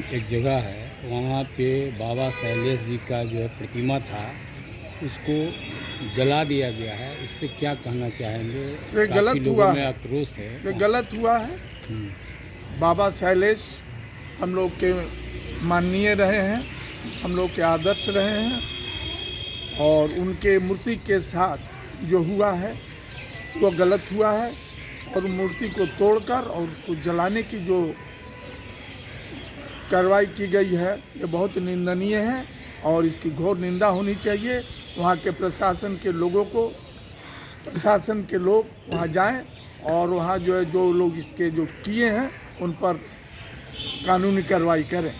एक जगह है, वहाँ पे बाबा शैलेश जी का जो है प्रतिमा था, उसको जला दिया गया है। इस पे क्या कहना चाहेंगे? ये काफ़ी गलत लोगों हुआ में है, आक्रोश है। ये गलत हुआ है। हुँ, बाबा शैलेश हम लोग के माननीय रहे हैं, हम लोग के आदर्श रहे हैं, और उनके मूर्ति के साथ जो हुआ है वो गलत हुआ है। और मूर्ति को तोड़कर और उसको जलाने की जो कार्रवाई की गई है ये बहुत निंदनीय है, और इसकी घोर निंदा होनी चाहिए। वहाँ के प्रशासन के लोगों को, प्रशासन के लोग वहाँ जाएं और वहाँ जो है जो लोग इसके जो किए हैं उन पर कानूनी कार्रवाई करें।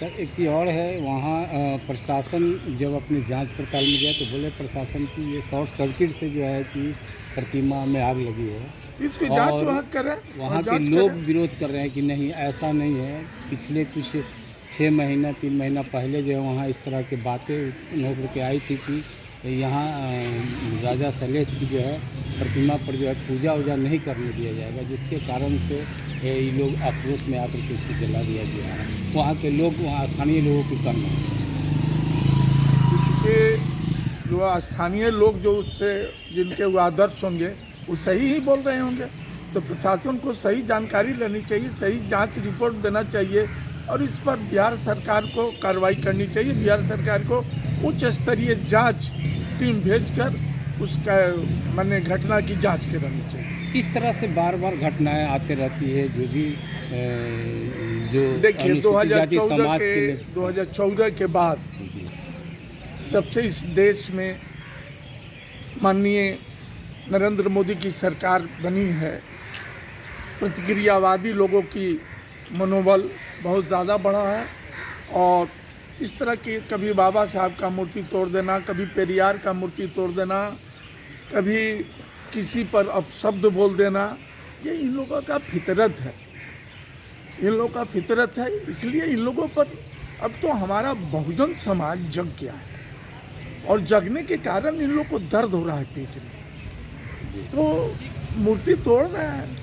सर एक चीज़ और है, वहाँ प्रशासन जब अपनी जांच पड़ताल में गया तो बोले प्रशासन की ये शॉर्ट सर्किट से जो है कि प्रतिमा में आग लगी है। इसकी जांच और वहाँ करें, वहाँ के जांच लोग करें। विरोध कर रहे हैं कि नहीं ऐसा नहीं है। पिछले कुछ 6 महीना 3 महीना पहले जो है वहाँ इस तरह की बातें होकर के आई थी कि यहाँ राजा शैलेश की जो है प्रतिमा पर जो है पूजा वूजा नहीं करने दिया जाएगा, जिसके कारण से ये लोग आक्रोश में आकर के उसको जला दिया गया है। वहाँ के लोग, वहाँ स्थानीय लोगों की कहना है। इसके जो स्थानीय लोग जो उससे जिनके वो आदर्श होंगे वो सही ही बोल रहे होंगे, तो प्रशासन को सही जानकारी लेनी चाहिए, सही जांच रिपोर्ट देना चाहिए, और इस पर बिहार सरकार को कार्रवाई करनी चाहिए। बिहार सरकार को उच्च स्तरीय जांच टीम भेजकर उसका माने घटना की जांच करानी चाहिए। इस तरह से बार बार घटनाएं आते रहती है जो भी जो देखिए अनुसूचित जाति समाज के लिए 2014 के बाद जी, जब से इस देश में माननीय नरेंद्र मोदी की सरकार बनी है, प्रतिक्रियावादी लोगों की मनोबल बहुत ज़्यादा बढ़ा है। और इस तरह की कभी बाबा साहब का मूर्ति तोड़ देना, कभी पेरियार का मूर्ति तोड़ देना, कभी किसी पर अपशब्द बोल देना, ये इन लोगों का फितरत है, इन लोगों का फितरत है। इसलिए इन लोगों पर अब तो हमारा बहुजन समाज जग गया है, और जगने के कारण इन लोग को दर्द हो रहा है पेट में। तो मूर्ति तोड़ रहे हैं,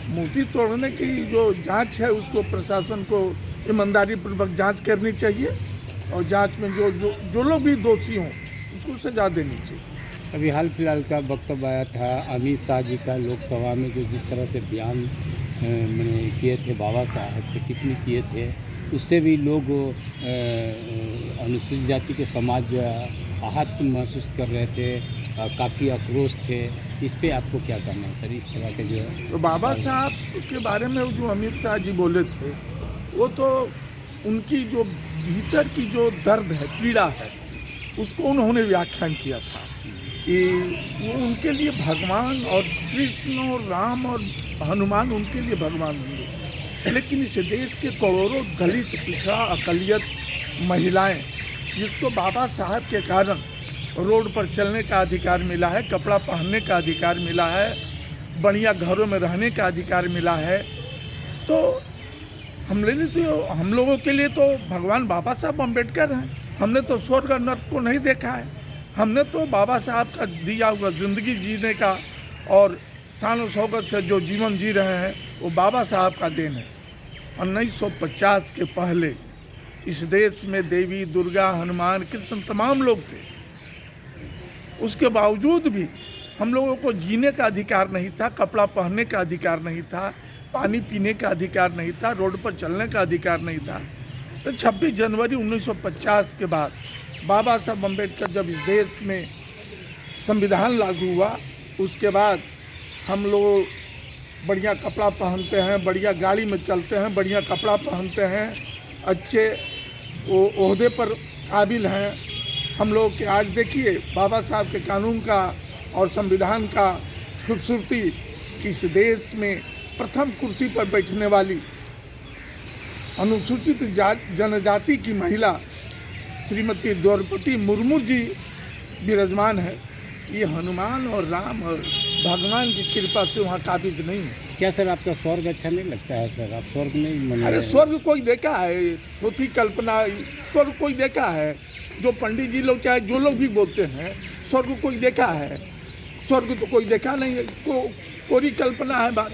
मूर्ति तोड़ने की जो जांच है उसको प्रशासन को ईमानदारी पूर्वक जांच करनी चाहिए, और जांच में जो लोग भी दोषी हों उसको सजा देनी चाहिए। अभी हाल फिलहाल का वक्तव्य आया था अमित शाह जी का लोकसभा में, जो जिस तरह से बयान मैंने किए थे, बाबा साहब पे टिप्पणी किए थे, उससे भी लोग अनुसूचित जाति के समाज जो है आहत महसूस कर रहे थे, काफ़ी आक्रोश थे। इस पे आपको क्या कहना है सर, इस तरह के जो है? तो बाबा साहब के बारे में जो अमित शाह जी बोले थे वो तो उनकी जो भीतर की जो दर्द है, पीड़ा है, उसको उन्होंने व्याख्यान किया था कि वो उनके लिए भगवान और कृष्ण और राम और हनुमान उनके लिए भगवान होंगे। लेकिन इस देश के करोड़ों दलित, पिछड़ा, अकलियत महिलाएं, जिसको बाबा साहब के कारण रोड पर चलने का अधिकार मिला है, कपड़ा पहनने का अधिकार मिला है, बढ़िया घरों में रहने का अधिकार मिला है, तो हम लोगों के लिए तो भगवान बाबा साहब अम्बेडकर हैं। हमने तो स्वर्ग और नर्क को नहीं देखा है, हमने तो बाबा साहब का दिया हुआ ज़िंदगी जीने का और शान और शौकत से जो जीवन जी रहे हैं वो बाबा साहब का देन है। 1950 के पहले इस देश में देवी, दुर्गा, हनुमान, कृष्ण तमाम लोग थे। उसके बावजूद भी हम लोगों को जीने का अधिकार नहीं था, कपड़ा पहनने का अधिकार नहीं था, पानी पीने का अधिकार नहीं था, रोड पर चलने का अधिकार नहीं था। तो 26 जनवरी 1950 के बाद बाबा साहब अम्बेडकर जब इस देश में संविधान लागू हुआ, उसके बाद हम लोग बढ़िया कपड़ा पहनते हैं, बढ़िया गाड़ी में चलते हैं, बढ़िया कपड़ा पहनते हैं, अच्छे वो ओहदे पर काबिल हैं हम लोग के। आज देखिए बाबा साहब के कानून का और संविधान का खूबसूरती कि इस देश में प्रथम कुर्सी पर बैठने वाली अनुसूचित जनजाति की महिला श्रीमती द्रौपदी मुर्मू जी विराजमान है। ये हनुमान और राम और भगवान की कृपा से वहाँ काबिज नहीं है। क्या सर आपका स्वर्ग अच्छा नहीं लगता है सर? आप स्वर्ग नहीं मना अरे रहे हैं? स्वर्ग कोई देखा है? थोड़ी कल्पना। स्वर्ग कोई देखा है? जो पंडित जी लोग चाहे जो लोग भी बोलते हैं, स्वर्ग कोई देखा है? स्वर्ग तो कोई देखा नहीं है, कोरी कल्पना है बात।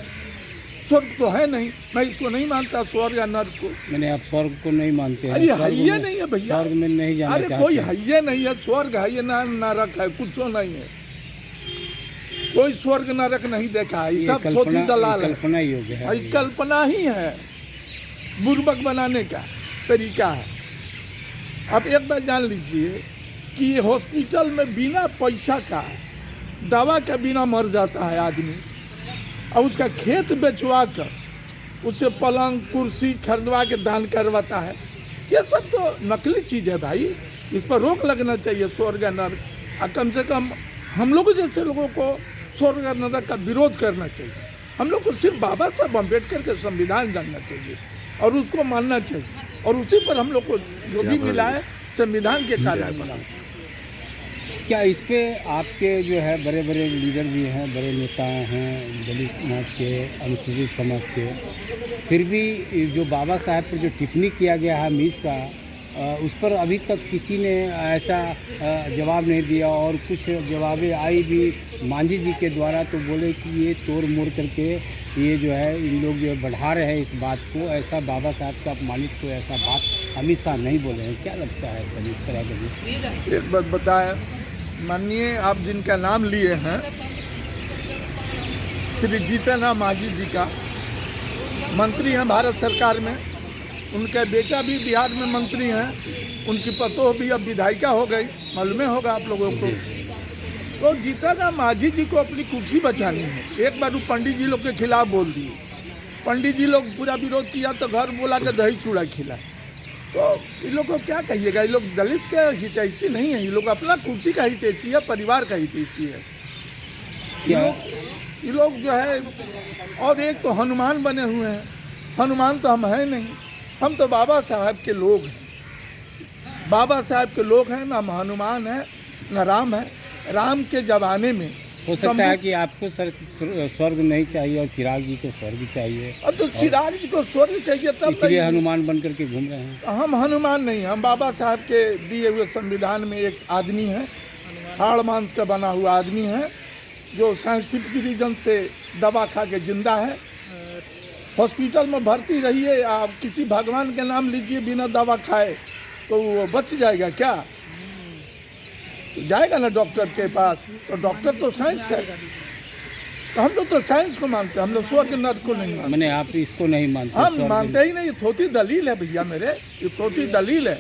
स्वर्ग तो है नहीं, मैं इसको नहीं मानता स्वर्ग या नर्क को। मैंने आप स्वर्ग को नहीं मानते हैं? अरे स्वर्ग है में- नहीं है भैया, स्वर्ग में नहीं जाना अरे चाहते कोई हैं? है नहीं है, स्वर्ग है ना नरक है, कुछ नहीं है, कोई स्वर्ग नरक नहीं देखा है, ये सब छोटी दलाल है, कल्पना योग्य है ये कल्पना ही है, बुर्बक बनाने का तरीका है। आप एक बार जान लीजिए कि हॉस्पिटल में बिना पैसा का, दवा के बिना मर जाता है आदमी, और उसका खेत बेचवा कर उसे पलंग कुर्सी खरीदवा के दान करवाता है। ये सब तो नकली चीज़ है भाई, इस पर रोक लगना चाहिए। स्वर्ग नरक, और कम से कम हम लोग जैसे लोगों को स्वर्ग नरक का विरोध करना चाहिए। हम लोग को सिर्फ बाबा साहब अम्बेडकर के संविधान जानना चाहिए और उसको मानना चाहिए, और उसी पर हम लोग को जो भी मिला है संविधान के कारण मिला। क्या इस पे आपके जो है बड़े बड़े लीडर भी हैं, बड़े नेता हैं दलित समाज के, अनुसूचित समाज के, फिर भी जो बाबा साहब पर जो टिप्पणी किया गया है मीस का, उस पर अभी तक किसी ने ऐसा जवाब नहीं दिया, और कुछ जवाबें आई भी मांझी जी के द्वारा, तो बोले कि ये तोड़ मोड़ करके ये जो है इन लोग जो बढ़ा रहे हैं इस बात को, ऐसा बाबा साहब का अपमानित को ऐसा बात अमित शाह नहीं बोले हैं। क्या लगता है सर इस तरह का? एक बात बताएं, माननीय आप जिनका नाम लिए हैं श्री जीतन राम मांझी जी का, मंत्री हैं भारत सरकार में, उनका बेटा भी बिहार में मंत्री हैं, उनकी पतोह भी अब विधायिका हो गई, मालूम होगा आप लोगों को। तो जीतन राम मांझी जी को अपनी कुर्सी बचानी है। एक बार वो पंडित जी लोग के खिलाफ बोल दिए, पंडित जी लोग पूरा विरोध किया तो घर बोला के दही चूड़ा खिला। तो इन लोग को क्या कहिएगा, ये लोग दलित के हितैषी नहीं है, ये लोग अपना कुर्सी का हितैषी है, परिवार का हितैषी है। ये लोग जो है, और एक तो हनुमान बने हुए हैं। हनुमान तो हम हैं नहीं, हम तो बाबा साहब के लोग हैं, बाबा साहब के लोग हैं, ना हनुमान है ना राम है। राम के ज़माने में हो सकता है कि आपको सर स्वर्ग नहीं चाहिए और चिराग जी को स्वर्ग चाहिए। अब तो चिराग जी को स्वर्ग चाहिए, तब इसलिए हनुमान बन करके घूम रहे हैं। हम हनुमान नहीं, हम बाबा साहब के दिए हुए संविधान में एक आदमी है, हाड़ मांस का बना हुआ आदमी है, जो साइंटिफिक रीजन से दवा खा के जिंदा है। हॉस्पिटल में भर्ती रहिए, आप किसी भगवान के नाम लीजिए बिना दवा खाए, तो वो बच जाएगा क्या? तो जाएगा ना डॉक्टर के पास, तो डॉक्टर तो साइंस है, तो हम लोग तो साइंस को मानते हैं, हम लोग स्वर्ग नर्क को नहीं मानते। मैंने आप इसको नहीं मानते? हम मानते ही नहीं, ये थोती दलील है भैया मेरे, ये थोती दलील है।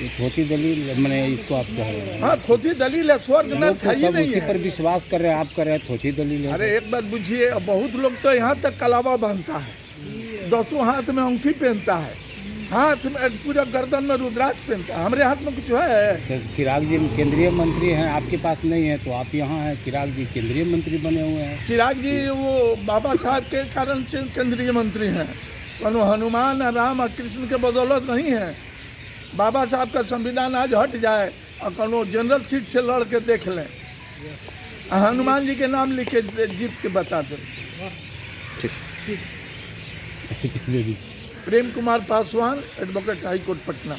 ये थोती दलील, मैंने इसको आप कह रहे हैं? हाँ, थोती दलील है, स्वर्ग नर्क है ही सब नहीं उसी है। पर विश्वास कर रहे हैं, आप कर रहे हैं थोती दलील है। अरे एक बात बुझिए, बहुत लोग तो यहाँ तक कलावा बांधता है, 10 हाथ में अंगूठी पहनता है, हाथ में पूरा गर्दन में रुद्राक्ष पहनता है। हमारे हाथ में कुछ है? तो चिराग जी केंद्रीय मंत्री हैं, आपके पास नहीं है, तो आप यहाँ हैं, चिराग जी केंद्रीय मंत्री बने हुए हैं। चिराग जी वो बाबा साहब के कारण से केंद्रीय मंत्री हैं, कौन हनुमान राम और कृष्ण के बदौलत नहीं है। बाबा साहब का संविधान आज हट जाए और कौन जनरल सीट से लड़ के देख लें, हनुमान जी के नाम लिख के जीत के बता दें। Prem Kumar Paswan, advocate high court Patna.